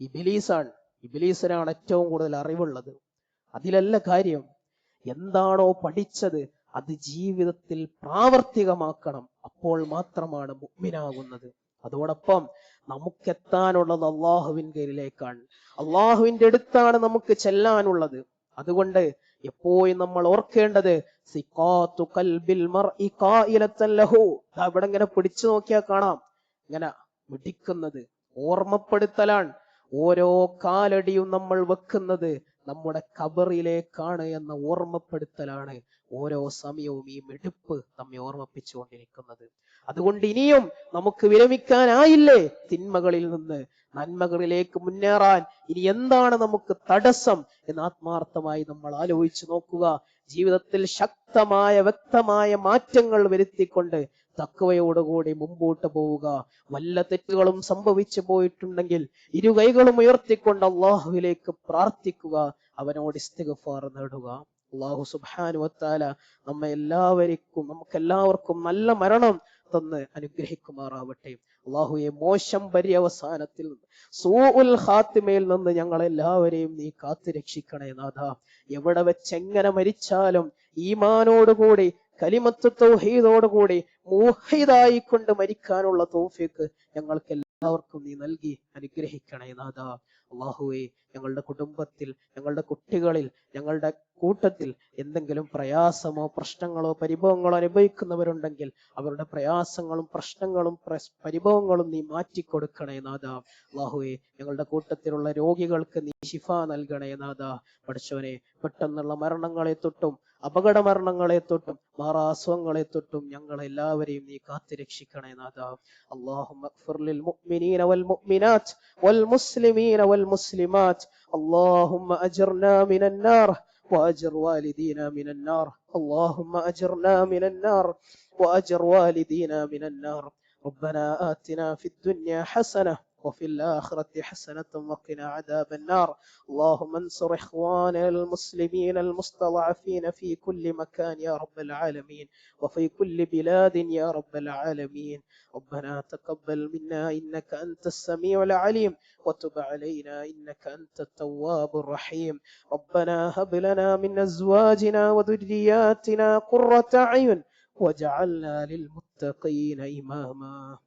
ഇബ്ലീസാണ്. ഇബ്ലീസിനാണ് ഏറ്റവും കൂടുതൽ അറിവുള്ളത്. അതിലല്ല കാര്യം. എന്താണോ പഠിച്ചത് അത് ജീവിതത്തിൽ പ്രാവർത്തികമാക്കണം. അപ്പോൾ മാത്രമാണ് മുഅ്മിനാകുന്നത്. അതോടൊപ്പം നമുക്കെത്താനുള്ളത് അള്ളാഹുവിന്റെ കയ്യിലേക്കാണ്, അള്ളാഹുവിന്റെ അടുത്താണ് നമുക്ക് ചെല്ലാനുള്ളത്. അതുകൊണ്ട് എപ്പോഴും നമ്മൾ ഓർക്കേണ്ടത് സിഖാത്തു ഖൽബിൽ മർഇ ഖായിലത്തൻ ലഹു. ഇവിടെ ഇങ്ങനെ പിടിച്ചു നോക്കിയാൽ കാണാം, ഇങ്ങനെ മിടിക്കുന്നത് ഓർമ്മപ്പെടുത്തലാണ്. ഓരോ കാലടിയും നമ്മൾ വെക്കുന്നത് നമ്മുടെ ഖബറിലേക്കാണ് എന്ന ഓർമ്മപ്പെടുത്തലാണ് ഓരോ സമയവും ഈ മിടിപ്പ് നമ്മെ ഓർമ്മിപ്പിച്ചുകൊണ്ടിരിക്കുന്നത്. അതുകൊണ്ട് ഇനിയും നമുക്ക് വിരമിക്കാനായില്ലേ തിന്മകളിൽ നിന്ന് നന്മകളിലേക്ക് മുന്നേറാൻ? ഇനി എന്താണ് നമുക്ക് തടസ്സം എന്ന് ആത്മാർത്ഥമായി നമ്മൾ ആലോചിച്ചു നോക്കുക. ജീവിതത്തിൽ ശക്തമായ വ്യക്തമായ മാറ്റങ്ങൾ വരുത്തിക്കൊണ്ട് തഖ്വയോടുകൂടി മുമ്പോട്ട് പോവുക. വല്ല തെറ്റുകളും സംഭവിച്ചു പോയിട്ടുണ്ടെങ്കിൽ ഇരു കൈകളും ഉയർത്തിക്കൊണ്ട് അള്ളാഹുവിലേക്ക് പ്രാർത്ഥിക്കുക, അവനോട് ഇസ്തിഗ്ഫാർ നേടുക. അള്ളാഹു സുബ്ഹാനഹു വ തആല നമുക്കെല്ലാവർക്കും നല്ല മരണം തന്ന് അനുഗ്രഹിക്കുമാറാവട്ടെ. അള്ളാഹുവെ, മോശം പര്യവസാനത്തിൽ നിന്ന്, സൂഉൽ ഖാത്തിമയിൽ നിന്ന് ഞങ്ങളെല്ലാവരെയും നീ കാത്തു രക്ഷിക്കണേ നാഥ. എവിടെ വെച്ചെങ്ങനെ മരിച്ചാലും ഈമാനോടുകൂടി കലിമത്ത് തൗഹീദോടുകൂടി മൂഹിദായിക്കൊണ്ട് മരിക്കാനുള്ള തൗഫീഖ് ഞങ്ങൾക്ക് എല്ലാവർക്കും നീ നൽകി അനുഗ്രഹിക്കണേ നാഥ. അള്ളാഹുവേ, ഞങ്ങളുടെ കുടുംബത്തിൽ, ഞങ്ങളുടെ കുട്ടികളിൽ, ഞങ്ങളുടെ കൂട്ടത്തിൽ എന്തെങ്കിലും പ്രയാസമോ പ്രശ്നങ്ങളോ പരിഭവങ്ങളോ അനുഭവിക്കുന്നവരുണ്ടെങ്കിൽ അവരുടെ പ്രയാസം പ്രയാസങ്ങളും പ്രശ്നങ്ങളും പരിഭവങ്ങളും നീ മാറ്റിക്കൊടുക്കണേ നാഥ. അല്ലാഹുവേ, ഞങ്ങളുടെ കൂട്ടത്തിലുള്ള രോഗികൾക്ക് നീ ശിഫ നൽകണേ നാഥ. പഠിച്ചവനെ, പെട്ടെന്നുള്ള മരണങ്ങളെ തൊട്ടും അപകട മരണങ്ങളെ തൊട്ടും മാറാസുഖങ്ങളെ തൊട്ടും ഞങ്ങളെല്ലാവരെയും നീ കാത്തുരക്ഷിക്കണേ നാഥ. اللهم اغفر للمؤمنين والمؤمنات والمسلمين والمسلمات. اللهم أجرنا من النار وأجر والدينا من النار. اللهم أجرنا من النار وأجر والدينا من النار. ربنا آتنا في الدنيا حسنة وفي الآخرة حسنة وقنا عذاب النار. اللهم انصر إخواننا المسلمين المستضعفين في كل مكان يا رب العالمين وفي كل بلاد يا رب العالمين. ربنا تقبل منا إنك أنت السميع العليم وتب علينا إنك أنت التواب الرحيم. ربنا هب لنا من أزواجنا وذرياتنا قرة أعين واجعلنا للمتقين إماما.